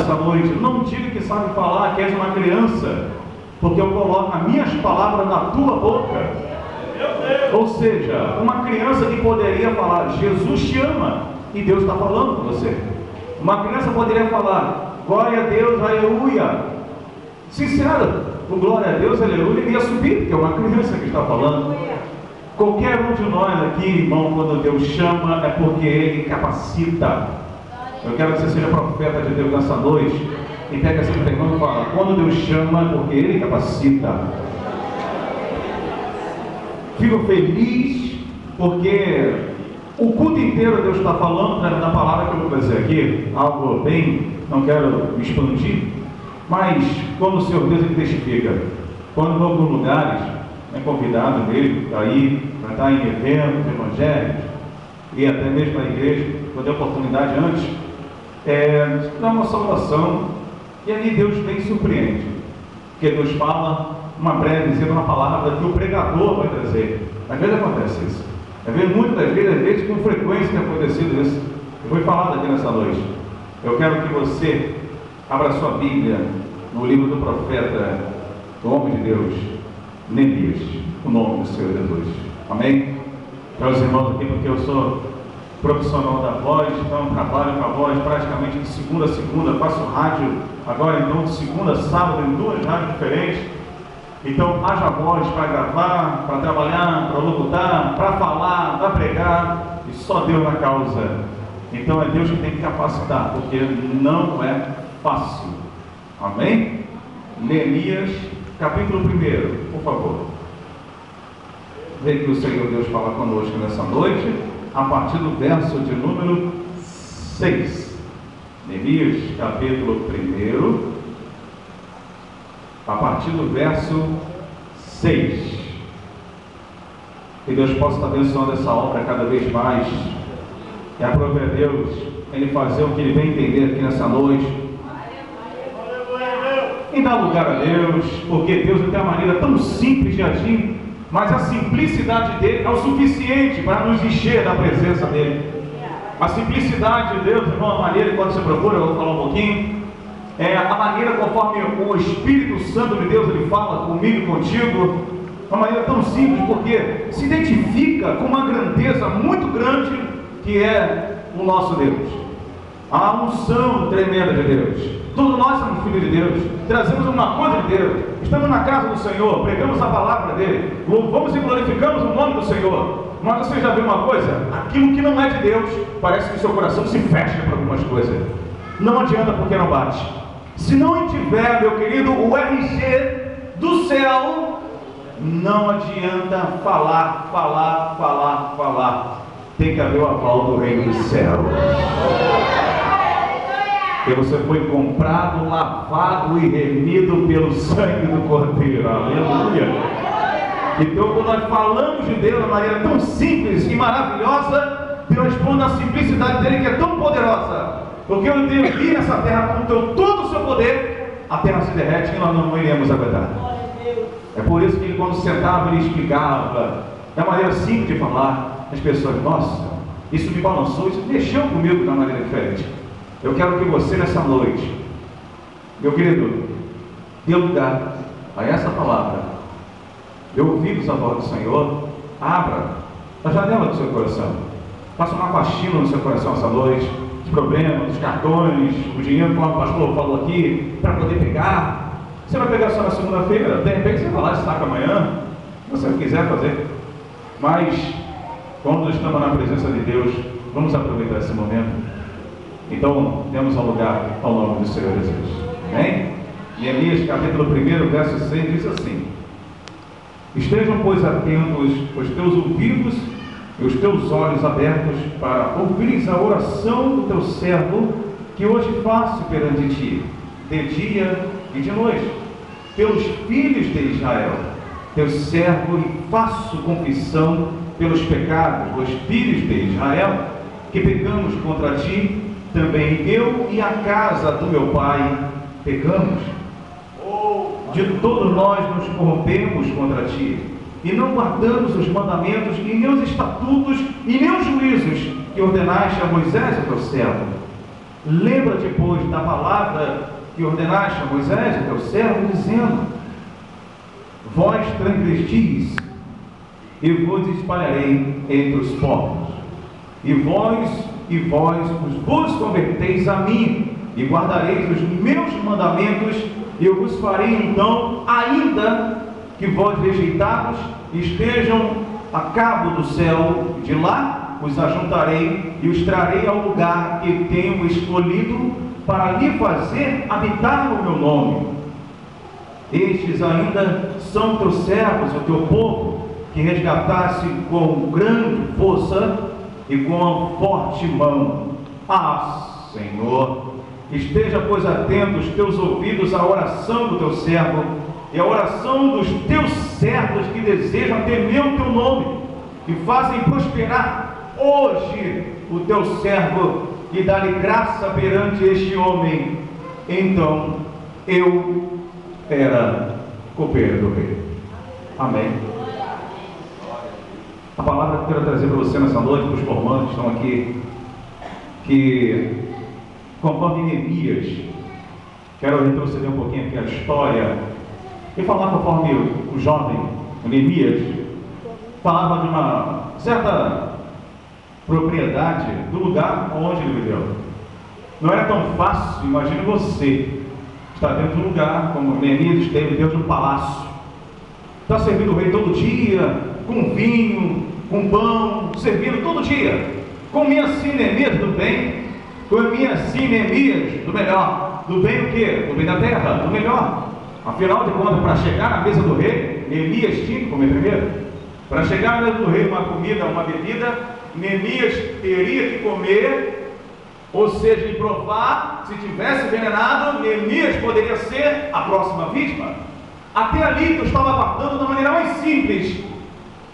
nessa noite, não diga que sabe falar, que és uma criança, porque eu coloco as minhas palavras na tua boca. Ou seja, uma criança que poderia falar, Jesus te ama, e Deus está falando com você. Uma criança poderia falar, glória a Deus, aleluia. Sincero, o glória a Deus, aleluia, ele ia subir, porque é uma criança que está falando. Qualquer um de nós aqui, irmão, quando Deus chama, é porque Ele capacita. Eu quero que você seja profeta de Deus nessa noite, e pega essa pergunta e fala, quando Deus chama, é porque Ele capacita. Fico feliz, porque o culto inteiro Deus está falando, na palavra que eu vou trazer aqui, algo bem, não quero me expandir, mas quando o Senhor Deus ele testifica, quando em alguns lugares é convidado mesmo para ir, para estar em eventos evangélicos, e até mesmo na igreja, quando tem oportunidade antes, dá uma salvação, e ali Deus bem surpreende, porque Deus fala uma brevezinha, uma palavra que o pregador vai trazer. Às vezes acontece isso, muitas vezes com frequência tem acontecido isso. Eu vou falar aqui nessa noite. Eu quero que você abra sua Bíblia no livro do profeta, do homem de Deus, Neemias, o nome do Senhor Jesus. Amém? Para os irmãos aqui, porque eu sou profissional da voz, então trabalho com a voz praticamente de segunda a segunda, faço rádio agora então de segunda a sábado em 2 rádios diferentes. Então haja voz para gravar, para trabalhar, para locutar, para falar, para pregar, e só Deus na causa. Então é Deus que tem que capacitar, porque não é fácil. Amém? Neemias, capítulo 1, por favor. Vem que o Senhor Deus fala conosco nessa noite, a partir do verso de número 6. Neemias, capítulo 1, a partir do verso 6. Que Deus possa estar abençoando essa obra cada vez mais. E aprove a Deus Ele fazer o que Ele vem entender aqui nessa noite. E dar lugar a Deus, porque Deus tem uma maneira tão simples de agir, mas a simplicidade dele é o suficiente para nos encher da presença dele. A simplicidade de Deus, irmão, a maneira, quando você procura, eu vou falar um pouquinho, é a maneira conforme o Espírito Santo de Deus ele fala comigo e contigo, uma maneira tão simples, porque se identifica com uma grandeza muito grande que é o nosso Deus, a unção tremenda de Deus. Todos nós somos filhos de Deus, trazemos uma coisa de Deus, estamos na casa do Senhor, pregamos a palavra dele, louvamos e glorificamos o nome do Senhor. Mas você já viu uma coisa? Aquilo que não é de Deus, parece que o seu coração se fecha para algumas coisas. Não adianta porque não bate. Se não tiver, meu querido, o RG do céu, não adianta falar. Tem que haver o aval do reino dos céus. Porque você foi comprado, lavado e remido pelo sangue do Cordeiro. Aleluia. Então, quando nós falamos de Deus de uma maneira tão simples e maravilhosa, Deus responde a simplicidade dele que é tão poderosa. Porque eu tenho aqui nessa terra com todo o seu poder, a terra se derrete e nós não iremos aguentar. É por isso que ele, quando sentava, ele explicava, da maneira simples de falar, as pessoas, nossa, isso me balançou, isso mexeu comigo de uma maneira diferente. Eu quero que você nessa noite, meu querido, dê lugar a essa palavra, dê ouvidos à voz do Senhor, abra a janela do seu coração, faça uma faxina no seu coração essa noite, os problemas, os cartões, o dinheiro, como o pastor falou aqui, para poder pegar. Você vai pegar só na segunda-feira, de repente você vai lá e saca amanhã, se você quiser fazer. Mas, quando estamos na presença de Deus, vamos aproveitar esse momento. Então, demos um lugar ao nome do Senhor Jesus. Amém? Neemias, capítulo 1, verso 6, diz assim: estejam, pois, atentos os teus ouvidos e os teus olhos abertos para ouvires a oração do teu servo, que hoje faço perante ti, de dia e de noite, pelos filhos de Israel, teu servo, e faço confissão pelos pecados dos filhos de Israel, que pecamos contra ti, também eu e a casa do meu pai pecamos. De todos nós nos corrompemos contra ti, e não guardamos os mandamentos, e nem os estatutos, e nem os juízos que ordenaste a Moisés, o teu servo. Lembra-te, pois, da palavra que ordenaste a Moisés, o teu servo, dizendo: vós transgrestis, e vos espalharei entre os povos, e vós vos converteis a mim, e guardareis os meus mandamentos, e eu vos farei então, ainda que vós rejeitados estejam a cabo do céu, de lá os ajuntarei e os trarei ao lugar que tenho escolhido para lhe fazer habitar o meu nome. Estes ainda são teus servos, o teu povo, que resgataste com grande força e com forte mão. Senhor, esteja, pois, atento os teus ouvidos à oração do teu servo e à oração dos teus servos que desejam temer o teu nome e fazem prosperar hoje o teu servo, e dá-lhe graça perante este homem. Então eu era copeiro do rei. Amém. A palavra que eu quero trazer para você nessa noite, para os formandos que estão aqui, que conforme Neemias, quero retroceder um pouquinho aqui a história e falar conforme o jovem Neemias falava de uma certa propriedade do lugar onde ele viveu. Não era tão fácil. Imagine você estar dentro de um lugar como Neemias esteve, dentro de um palácio, está servindo o rei todo dia, com vinho, com pão, servindo todo dia. Comia assim Neemias do bem, comia assim Neemias do melhor. Do bem o quê? Do bem da terra, do melhor. Afinal de contas, para chegar na mesa do rei, Neemias tinha que comer primeiro. Para chegar na mesa do rei, uma comida, uma bebida, Neemias teria que comer, ou seja, e provar. Se tivesse envenenado, Neemias poderia ser a próxima vítima. Até ali que eu estava abordando da maneira mais simples.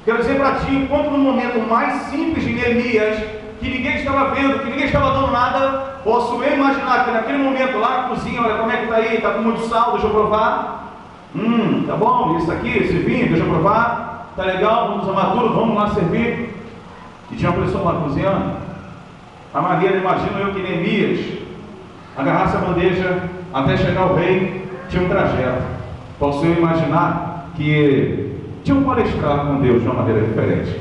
Quero dizer para ti, enquanto no momento mais simples de Neemias, que ninguém estava vendo, que ninguém estava dando nada, posso eu imaginar que naquele momento lá na cozinha, olha como é que está aí, está com muito sal, deixa eu provar. Tá bom, isso aqui, esse vinho, deixa eu provar. Tá legal, vamos amar tudo, vamos lá servir. E tinha uma pessoa lá cozinhando. A maneira, imagino eu, que Neemias agarrasse a bandeja até chegar o rei, tinha um trajeto. Posso eu imaginar que tinha um palestrar com Deus de uma maneira diferente.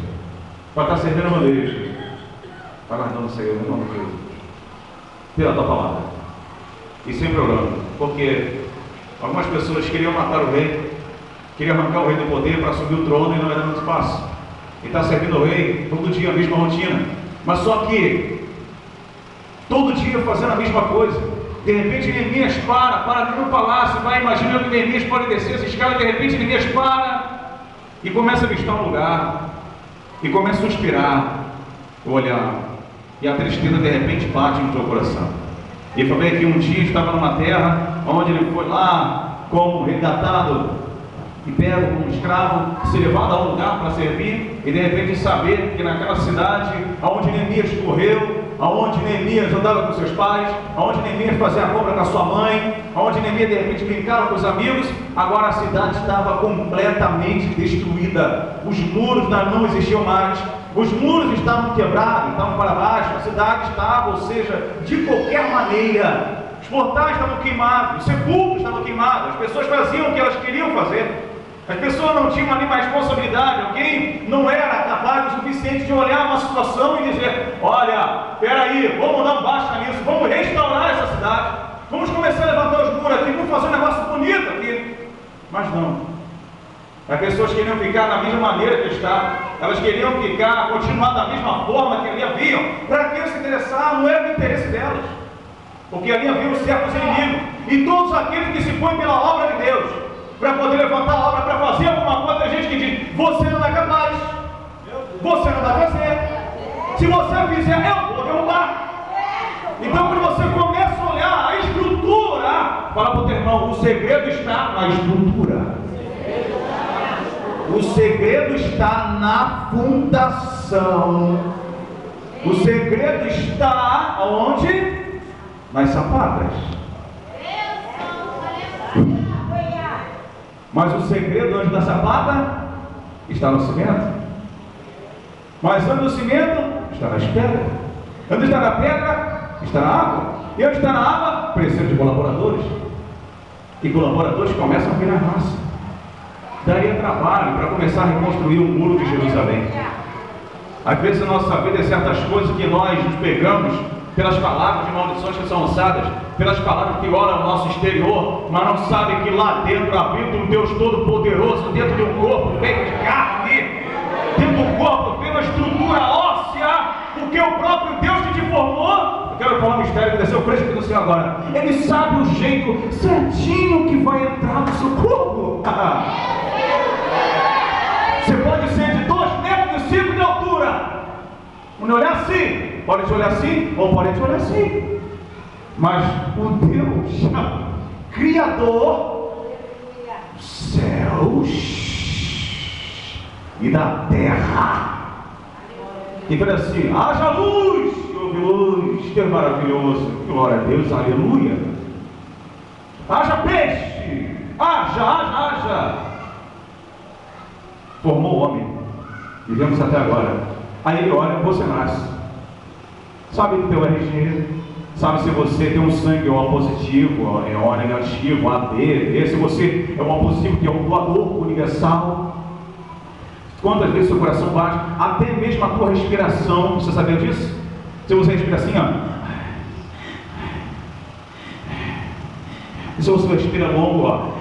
Para estar servindo a bandeja, está guardando o Senhor em nome de Jesus, pela tua palavra, e sempre orando, porque algumas pessoas queriam matar o rei, queriam arrancar o rei do poder para subir o trono, e não era muito fácil. E está servindo o rei todo dia, a mesma rotina, mas só que todo dia fazendo a mesma coisa. De repente Neemias para no palácio, vai imaginando que Neemias pode descer essa escada. De repente Neemias para e começa a visitar um lugar, e começa a suspirar, olhar, e a tristeza de repente bate no teu coração. E foi bem que um dia estava numa terra onde ele foi lá como resgatado e pego como escravo, ser levado a um lugar para servir, e de repente saber que naquela cidade aonde Neemias correu, aonde Neemias andava com seus pais, aonde Neemias fazia a compra com a sua mãe, aonde Neemias de repente brincava com os amigos, agora a cidade estava completamente destruída. Os muros não existiam mais, os muros estavam quebrados, estavam para baixo, a cidade estava, ou seja, de qualquer maneira, os portais estavam queimados, os sepulcros estavam queimados, as pessoas faziam o que elas queriam fazer. As pessoas não tinham ali mais responsabilidade. Alguém não era capaz o suficiente de olhar uma situação e dizer: olha, peraí, vamos dar um basta nisso, vamos restaurar essa cidade, vamos começar a levantar os muros aqui, vamos fazer um negócio bonito aqui. Mas não. As pessoas queriam ficar da mesma maneira que estavam, elas queriam ficar, continuar da mesma forma que ali haviam. Para que se interessar? Não era o interesse delas, porque ali haviam certos inimigos, e todos aqueles que se põem pela obra de Deus para poder levantar a obra, para fazer alguma coisa. Tem gente que diz: você não é capaz, você não vai fazer, se você fizer, eu vou derrubar. Então, quando você começa a olhar a estrutura, fala para o teu irmão: o segredo está na estrutura, o segredo está na fundação, o segredo está onde? Nas sapatas. Mas o segredo antes da sapata está no cimento. Mas antes do cimento está nas pedras. Antes da pedra está na água. E onde está na água? Precisa de colaboradores. E colaboradores começam a virar raça. Daria trabalho para começar a reconstruir o muro de Jerusalém. Às vezes na nossa vida, certas coisas que nós nos pegamos pelas palavras de maldições que são lançadas, pelas palavras que olham o nosso exterior, mas não sabem que lá dentro habita um Deus Todo-Poderoso, dentro de um corpo feito de carne, dentro do corpo tem uma estrutura óssea, porque o próprio Deus que te formou. Eu quero falar um mistério que desceu fresco aqui no Senhor agora. Ele sabe o jeito certinho que vai entrar no seu corpo. Você pode ser de 2,5 metros de altura. Não olhar assim, pode te olhar assim, ou pode te olhar assim. Mas o Deus, Criador dos céus e da terra, que fala assim: haja luz, e houve luz, que maravilhoso, glória a Deus, aleluia. Haja peixe, haja. Formou o homem, vivemos até agora. Aí ele olha, você nasce, sabe do teu RG, sabe se você tem um sangue O positivo, O negativo, AB, B, se você é O positivo, que é um doador universal. Quantas vezes seu coração bate, até mesmo a tua respiração, você sabia disso? Se você respira assim, ó, e se você respira longo, ó,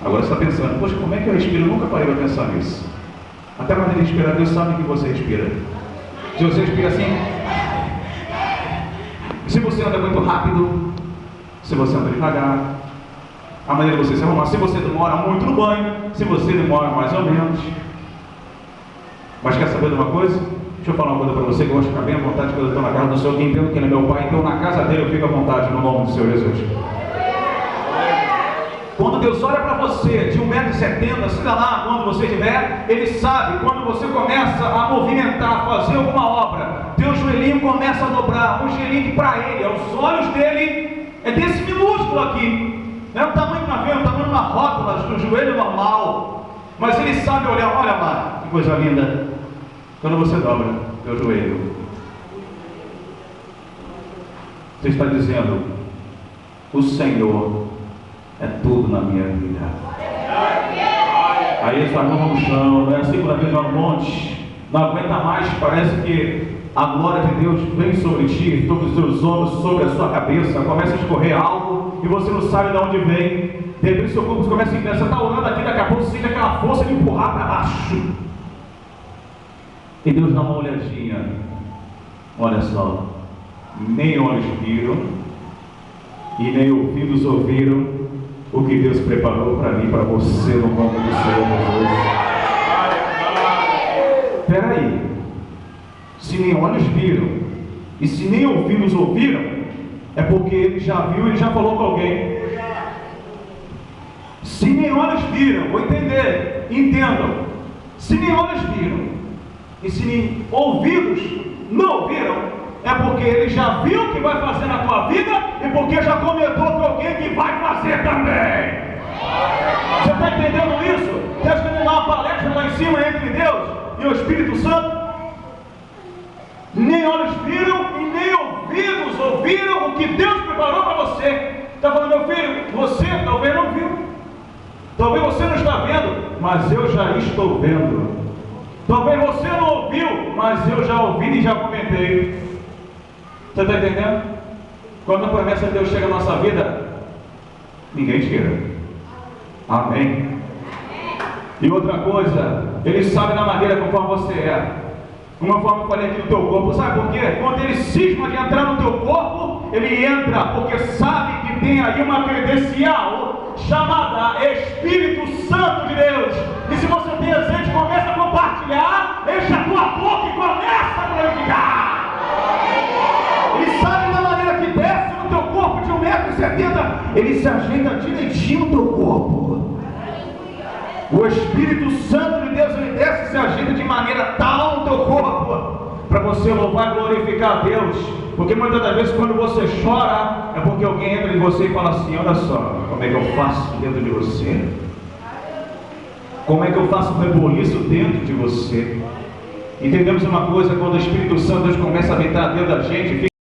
agora você está pensando, poxa, como é que eu respiro? Eu nunca parei para pensar nisso. Até quando ele respira, Deus sabe que você respira. Se você respira assim, se você anda muito rápido, se você anda devagar, a maneira de você se arrumar, se você demora muito no banho, se você demora mais ou menos. Mas quer saber de uma coisa? Deixa eu falar uma coisa para você, que eu gosto de ficar bem à vontade quando eu estou na casa do Senhor. Quem entende que Ele é meu Pai, então na casa dele eu fico à vontade, no nome do Senhor Jesus. Quando Deus olha para você de 1,70 m, sei lá quando você estiver, Ele sabe, quando você começa a movimentar, a fazer alguma obra, teu joelhinho começa a dobrar, um joelhinho que para Ele, aos olhos dele, é desse minúsculo aqui, não é o tamanho de uma veia, é o tamanho de uma rótula, do joelho normal, mas Ele sabe olhar, olha lá, que coisa linda, quando você dobra teu joelho, você está dizendo: o Senhor é tudo na minha vida. Aí sua mão no chão, não é assim quando a gente vai no monte, não aguenta mais, parece que a glória de Deus vem sobre ti, sobre os teus ombros, sobre a sua cabeça, começa a escorrer algo e você não sabe de onde vem. De repente seu corpo começa a entrar, você está orando aqui, daqui a pouco você sente aquela força de empurrar para baixo. E Deus dá uma olhadinha, olha só, nem olhos viram e nem ouvidos ouviram o que Deus preparou para mim, para você, no nome do Senhor Jesus. Espera aí, se nem olhos viram e se nem ouvidos ouviram, é porque Ele já viu, Ele já falou com alguém. Se nem olhos viram, vou entender, entendam, se nem olhos viram e se nem ouvidos não ouviram, é porque Ele já viu o que vai fazer na tua vida e porque já comentou com alguém que vai fazer também. Você está entendendo isso? Deus quer dar uma palestra lá em cima entre Deus e o Espírito Santo? Nem olhos viram e nem ouvidos ouviram o que Deus preparou para você. Está falando, meu filho, você talvez não viu, talvez você não está vendo, mas eu já estou vendo. Talvez você não ouviu, mas eu já ouvi e já comentei. Você está entendendo? Quando a promessa de Deus chega na nossa vida, ninguém tira. Amém? E outra coisa, Ele sabe da maneira conforme você é. Uma forma que eu falei aqui no teu corpo, sabe por quê? Quando Ele cisma de entrar no teu corpo, Ele entra porque sabe que tem aí uma credencial chamada Espírito Santo de Deus. E se você tem azeite, começa a compartilhar, enche a tua boca e começa a glorificar. Ele sabe da maneira que desce no teu corpo de 1,70 m, Ele se ajeita direitinho no teu corpo. O Espírito Santo de Deus, Ele desce e se ajeita de maneira tal no teu corpo, para você louvar e glorificar a Deus. Porque muitas das vezes quando você chora, é porque alguém entra em você e fala assim: olha só, como é que eu faço dentro de você? Como é que eu faço um reboliço dentro de você? Entendemos uma coisa: quando o Espírito Santo Deus começa a habitar dentro da gente,